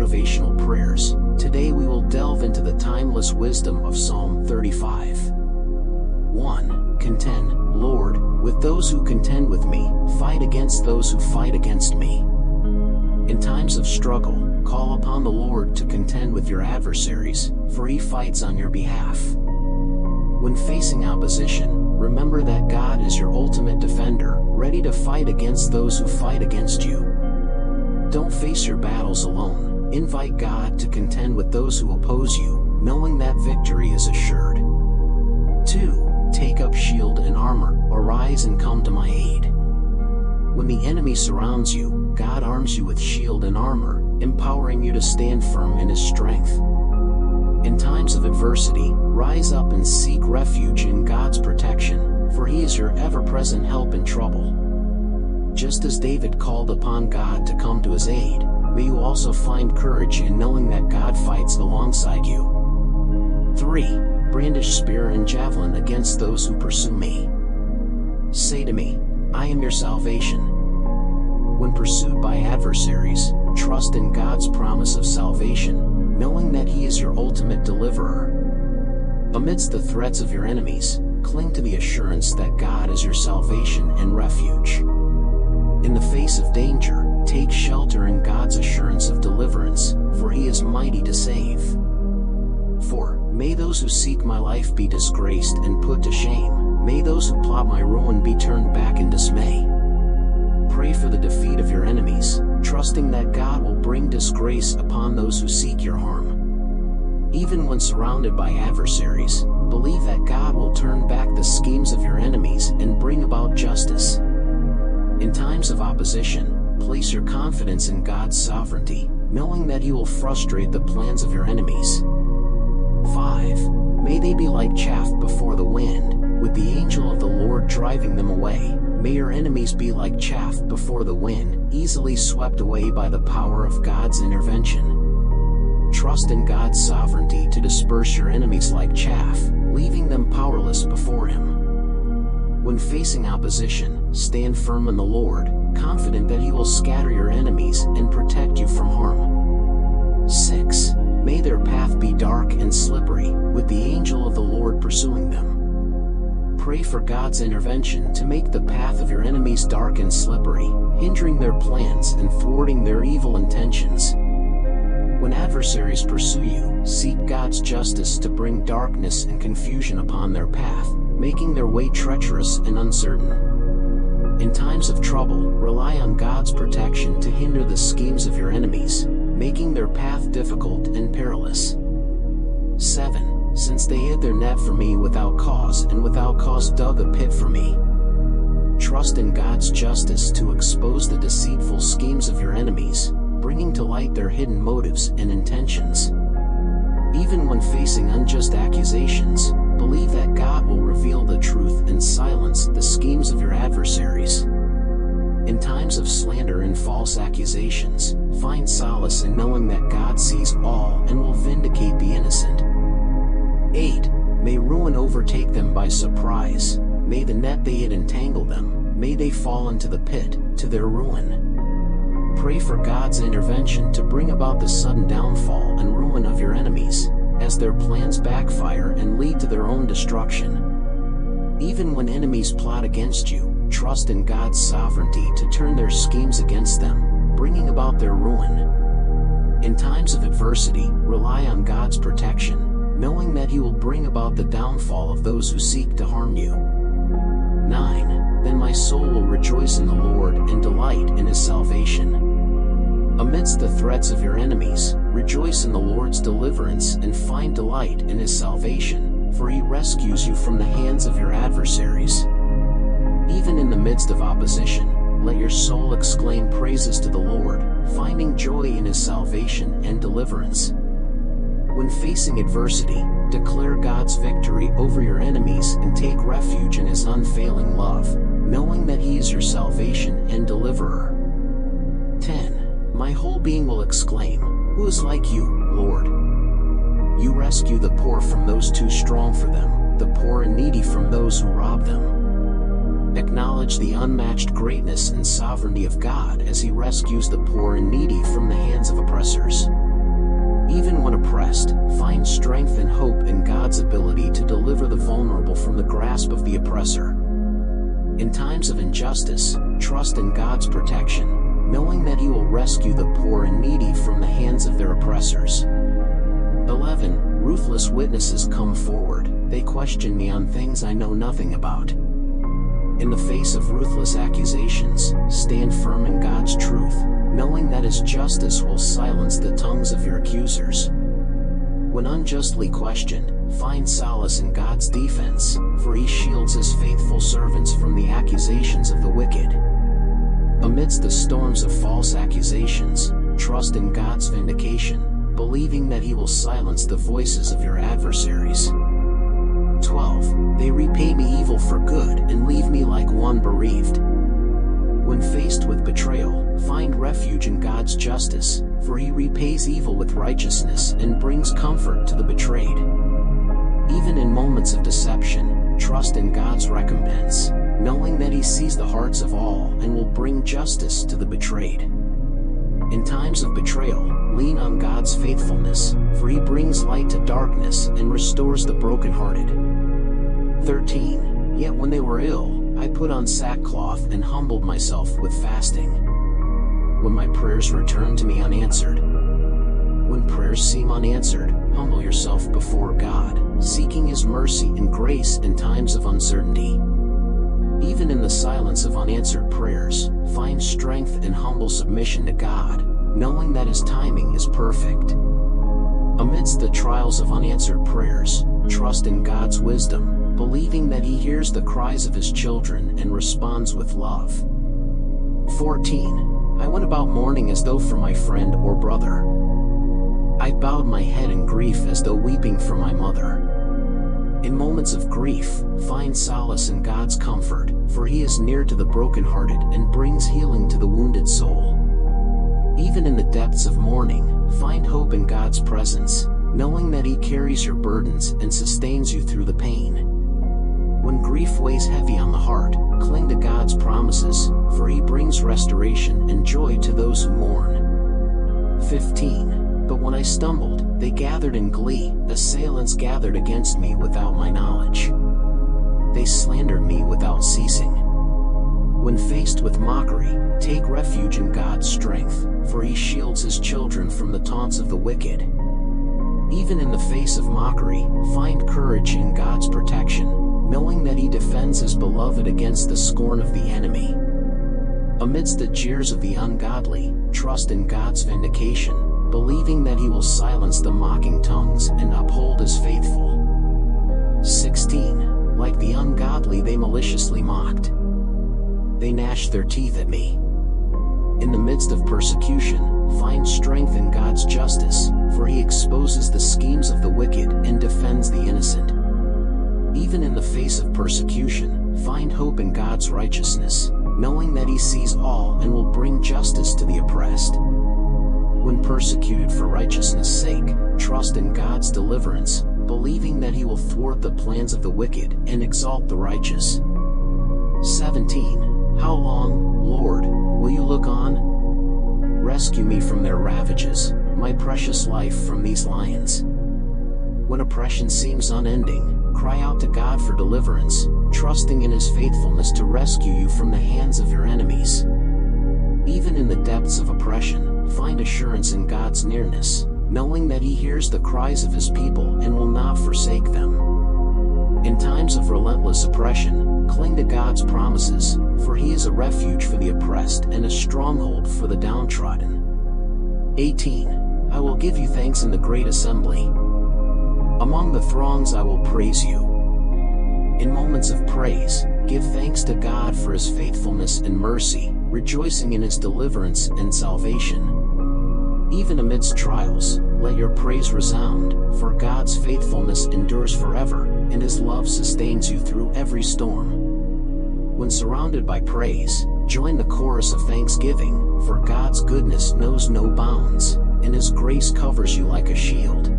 Motivational Prayers. Today we will delve into the timeless wisdom of Psalm 35. 1. Contend, Lord, with those who contend with me, fight against those who fight against me. In times of struggle, call upon the Lord to contend with your adversaries, for He fights on your behalf. When facing opposition, remember that God is your ultimate defender, ready to fight against those who fight against you. Don't face your battles alone. Invite God to contend with those who oppose you, knowing that victory is assured. 2. Take up shield and armor, arise and come to my aid. When the enemy surrounds you, God arms you with shield and armor, empowering you to stand firm in His strength. In times of adversity, rise up and seek refuge in God's protection, for He is your ever-present help in trouble. Just as David called upon God to come to his aid, may you also find courage in knowing that God fights alongside you. 3. Brandish spear and javelin against those who pursue me. Say to me, I am your salvation. When pursued by adversaries, trust in God's promise of salvation, knowing that He is your ultimate deliverer. Amidst the threats of your enemies, cling to the assurance that God is your salvation and refuge. In the face of danger, take shelter in God's assurance of deliverance, for He is mighty to save. 4. May those who seek my life be disgraced and put to shame. May those who plot my ruin be turned back in dismay. Pray for the defeat of your enemies, trusting that God will bring disgrace upon those who seek your harm. Even when surrounded by adversaries, believe that God will turn back the schemes of your enemies and bring about justice. In times of opposition, place your confidence in God's sovereignty, knowing that He will frustrate the plans of your enemies. 5. May they be like chaff before the wind, with the angel of the Lord driving them away. May your enemies be like chaff before the wind, easily swept away by the power of God's intervention. Trust in God's sovereignty to disperse your enemies like chaff, leaving them powerless before Him. When facing opposition, stand firm in the Lord, confident that He will scatter your enemies and protect you from harm. 6. May their path be dark and slippery, with the angel of the Lord pursuing them. Pray for God's intervention to make the path of your enemies dark and slippery, hindering their plans and thwarting their evil intentions. When adversaries pursue you, seek God's justice to bring darkness and confusion upon their path, making their way treacherous and uncertain. In times of trouble, rely on God's protection to hinder the schemes of your enemies, making their path difficult and perilous. 7. Since they hid their net for me without cause and without cause dug a pit for me. Trust in God's justice to expose the deceitful schemes of your enemies, bringing to light their hidden motives and intentions. Even when facing unjust accusations, believe that God will reveal the truth and silence the schemes of your adversaries. In times of slander and false accusations, find solace in knowing that God sees all and will vindicate the innocent. 8. May ruin overtake them by surprise. May the net they hid entangle them. May they fall into the pit, to their ruin. Pray for God's intervention to bring about the sudden downfall and ruin of your enemies, as their plans backfire and lead to their own destruction. Even when enemies plot against you, trust in God's sovereignty to turn their schemes against them, bringing about their ruin. In times of adversity, rely on God's protection, knowing that He will bring about the downfall of those who seek to harm you. 9. Then my soul will rejoice in the Lord and delight in His salvation. Amidst the threats of your enemies, rejoice in the Lord's deliverance and find delight in His salvation, for He rescues you from the hands of your adversaries. Even in the midst of opposition, let your soul exclaim praises to the Lord, finding joy in His salvation and deliverance. When facing adversity, declare God's victory over your enemies and take refuge in His unfailing love, knowing that He is your salvation and deliverer. 10. My whole being will exclaim, who is like you, Lord? You rescue the poor from those too strong for them, the poor and needy from those who rob them. Acknowledge the unmatched greatness and sovereignty of God as He rescues the poor and needy from the hands of oppressors. Even when oppressed, find strength and hope in God's ability to deliver the vulnerable from the grasp of the oppressor. In times of injustice, trust in God's protection, knowing that He will rescue the poor and needy from the hands of their oppressors. 11. Ruthless witnesses come forward. They question me on things I know nothing about. In the face of ruthless accusations, stand firm in God's truth, knowing that His justice will silence the tongues of your accusers. When unjustly questioned, find solace in God's defense, for He shields His faithful servants from the accusations of the wicked. Amidst the storms of false accusations, trust in God's vindication, believing that He will silence the voices of your adversaries. 12. They repay me evil for good and leave me like one bereaved. When faced with betrayal, find refuge in God's justice, for He repays evil with righteousness and brings comfort to the betrayed. Even in moments of deception, trust in God's recompense, knowing that He sees the hearts of all and will bring justice to the betrayed. In times of betrayal, lean on God's faithfulness, for He brings light to darkness and restores the brokenhearted. 13. Yet when they were ill, I put on sackcloth and humbled myself with fasting. When my prayers return to me unanswered. When prayers seem unanswered, humble yourself before God, seeking His mercy and grace in times of uncertainty. Even in the silence of unanswered prayers, find strength and humble submission to God, knowing that His timing is perfect. Amidst the trials of unanswered prayers, trust in God's wisdom, believing that He hears the cries of His children and responds with love. 14. I went about mourning as though for my friend or brother. I bowed my head in grief as though weeping for my mother. In moments of grief, find solace in God's comfort, for He is near to the brokenhearted and brings healing to the wounded soul. Even in the depths of mourning, find hope in God's presence, knowing that He carries your burdens and sustains you through the pain. When grief weighs heavy on the heart, cling to God's promises, for He brings restoration and joy to those who mourn. 15. But when I stumbled, they gathered in glee, assailants gathered against me without my knowledge. They slandered me without ceasing. When faced with mockery, take refuge in God's strength, for He shields His children from the taunts of the wicked. Even in the face of mockery, find courage in God's protection, knowing that He defends His beloved against the scorn of the enemy. Amidst the jeers of the ungodly, trust in God's vindication, believing that He will silence the mocking tongues and uphold His faithful. 16. Like the ungodly they maliciously mocked. They gnashed their teeth at me. In the midst of persecution, find strength in God's justice, for He exposes the schemes of the wicked and defends the innocent. Even in the face of persecution, find hope in God's righteousness, knowing that He sees all and will bring justice to the oppressed. When persecuted for righteousness' sake, trust in God's deliverance, believing that He will thwart the plans of the wicked and exalt the righteous. 17. How long, Lord, will You look on? Rescue me from their ravages, my precious life from these lions. When oppression seems unending, cry out to God for deliverance, trusting in His faithfulness to rescue you from the hands of your enemies. Even in the depths of oppression, find assurance in God's nearness, knowing that He hears the cries of His people and will not forsake them. In times of relentless oppression, cling to God's promises, for He is a refuge for the oppressed and a stronghold for the downtrodden. 18. I will give You thanks in the great assembly. Among the throngs I will praise You. In moments of praise, give thanks to God for His faithfulness and mercy, rejoicing in His deliverance and salvation. Even amidst trials, let your praise resound, for God's faithfulness endures forever, and His love sustains you through every storm. When surrounded by praise, join the chorus of thanksgiving, for God's goodness knows no bounds, and His grace covers you like a shield.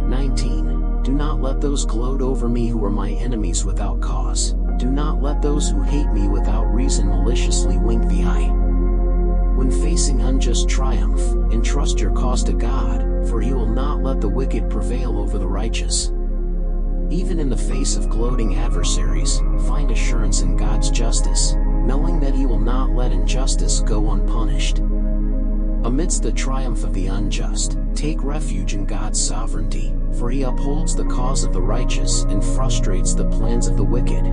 19. Do not let those gloat over me who are my enemies without cause. Do not let those who hate me without reason maliciously wink the eye. When facing unjust triumph, entrust your cause to God, for he will not let the wicked prevail over the righteous. Even in the face of gloating adversaries, find assurance in God's justice, knowing that he will not let injustice go unpunished. Amidst the triumph of the unjust, take refuge in God's sovereignty, for he upholds the cause of the righteous and frustrates the plans of the wicked.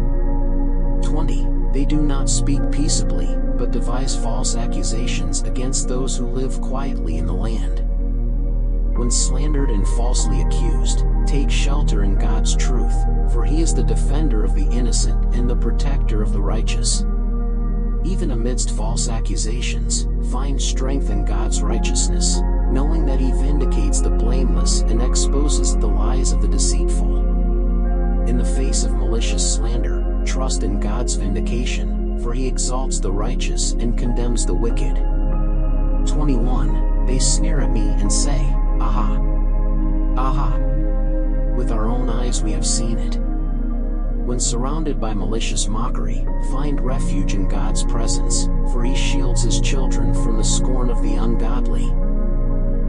20. They do not speak peaceably, but devise false accusations against those who live quietly in the land. When slandered and falsely accused, take shelter in God's truth, for he is the defender of the innocent and the protector of the righteous. Even amidst false accusations, find strength in God's righteousness, knowing that he vindicates the blameless and exposes the lies of the deceitful. In the face of malicious slander, trust in God's vindication, for he exalts the righteous and condemns the wicked. 21. They sneer at me and say, "Aha! Aha! With our own eyes we have seen it." When surrounded by malicious mockery, find refuge in God's presence, for he shields his children from the scorn of the ungodly.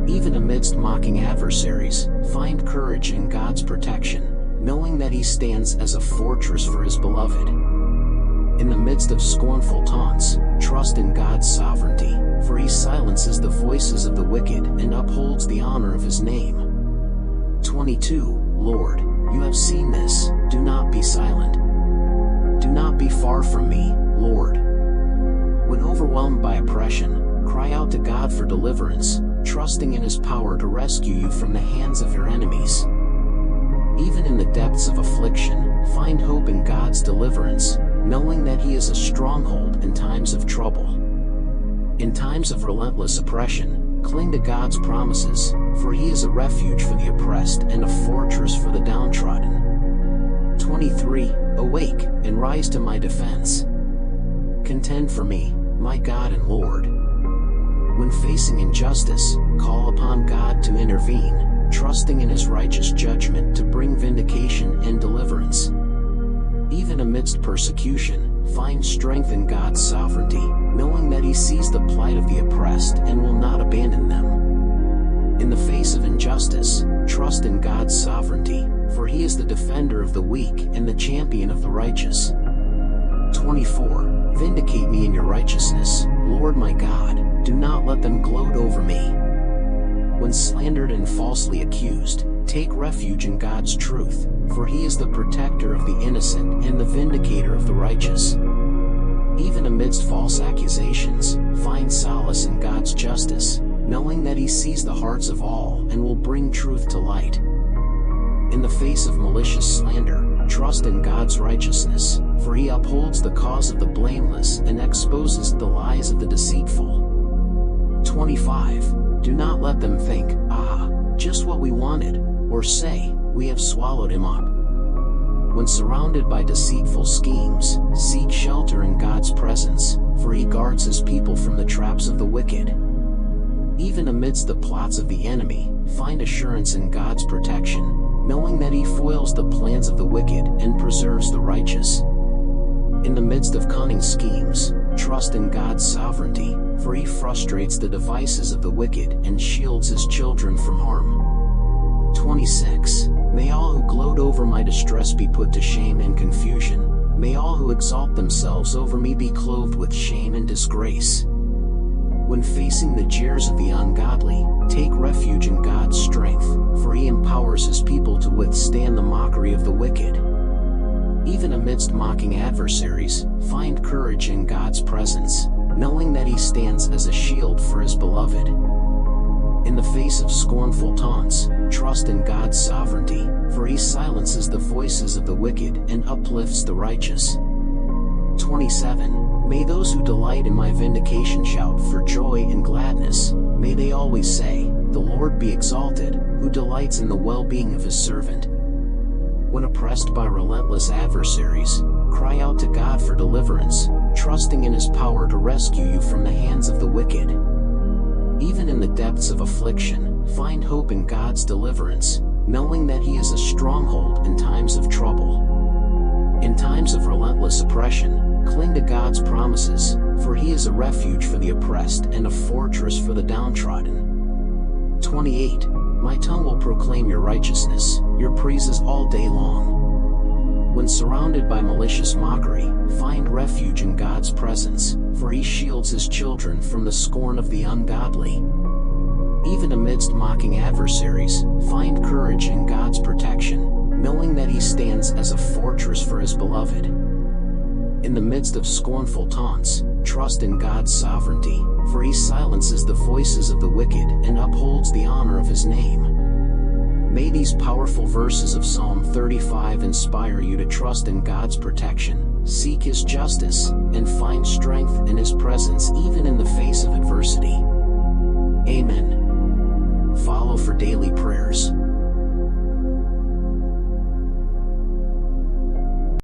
Even amidst mocking adversaries, find courage in God's protection, knowing that he stands as a fortress for his beloved. In the midst of scornful taunts, trust in God's sovereignty, for he silences the voices of the wicked and upholds the honor of his name. 22. Lord, you have seen this, do not be silent. Do not be far from me, Lord. When overwhelmed by oppression, cry out to God for deliverance, trusting in his power to rescue you from the hands of your enemies. Even in the depths of affliction, find hope in God's deliverance, knowing that he is a stronghold in times of trouble. In times of relentless oppression, cling to God's promises, for he is a refuge for the oppressed and a fortress for the downtrodden. 23. Awake, and rise to my defense. Contend for me, my God and Lord. When facing injustice, call upon God to intervene, trusting in his righteous judgment to bring vindication and deliverance. Even amidst persecution, find strength in God's sovereignty, knowing that he sees the plight of the oppressed and will not abandon them. In the face of injustice, trust in God's sovereignty, for he is the defender of the weak and the champion of the righteous. 24. Vindicate me in your righteousness, Lord my God, do not let them gloat over me. When slandered and falsely accused, take refuge in God's truth, for he is the protector of the innocent and the vindicator of the righteous. Even amidst false accusations, find solace in God's justice, knowing that he sees the hearts of all and will bring truth to light. In the face of malicious slander, trust in God's righteousness, for he upholds the cause of the blameless and exposes the lies of the deceitful. 25. Do not let them think, "Ah, just what we wanted," or say, "We have swallowed him up." When surrounded by deceitful schemes, seek shelter in God's presence, for he guards his people from the traps of the wicked. Even amidst the plots of the enemy, find assurance in God's protection, knowing that he foils the plans of the wicked and preserves the righteous. In the midst of cunning schemes, trust in God's sovereignty, for he frustrates the devices of the wicked and shields his children from harm. 26. May all who gloat over my distress be put to shame and confusion. May all who exalt themselves over me be clothed with shame and disgrace. When facing the jeers of the ungodly, take refuge in God's strength, for he empowers his people to withstand the mockery of the wicked. Even amidst mocking adversaries, find courage in God's presence, knowing that he stands as a shield for his beloved. In the face of scornful taunts, trust in God's sovereignty, for he silences the voices of the wicked and uplifts the righteous. 27. May those who delight in my vindication shout for joy and gladness. May they always say, "The Lord be exalted, who delights in the well-being of his servant." When oppressed by relentless adversaries, cry out to God for deliverance, trusting in his power to rescue you from the hands of the wicked. Even in the depths of affliction, find hope in God's deliverance, knowing that he is a stronghold in times of trouble. In times of relentless oppression, cling to God's promises, for he is a refuge for the oppressed and a fortress for the downtrodden. 28. My tongue will proclaim your righteousness, your praises all day long. When surrounded by malicious mockery, find refuge in God's presence, for he shields his children from the scorn of the ungodly. Even amidst mocking adversaries, find courage in God's protection, knowing that he stands as a fortress for his beloved. In the midst of scornful taunts, trust in God's sovereignty, for he silences the voices of the wicked and upholds the honor of his name. May these powerful verses of Psalm 35 inspire you to trust in God's protection, seek his justice, and find strength in his presence even in the face of adversity. Amen. Follow for daily prayers.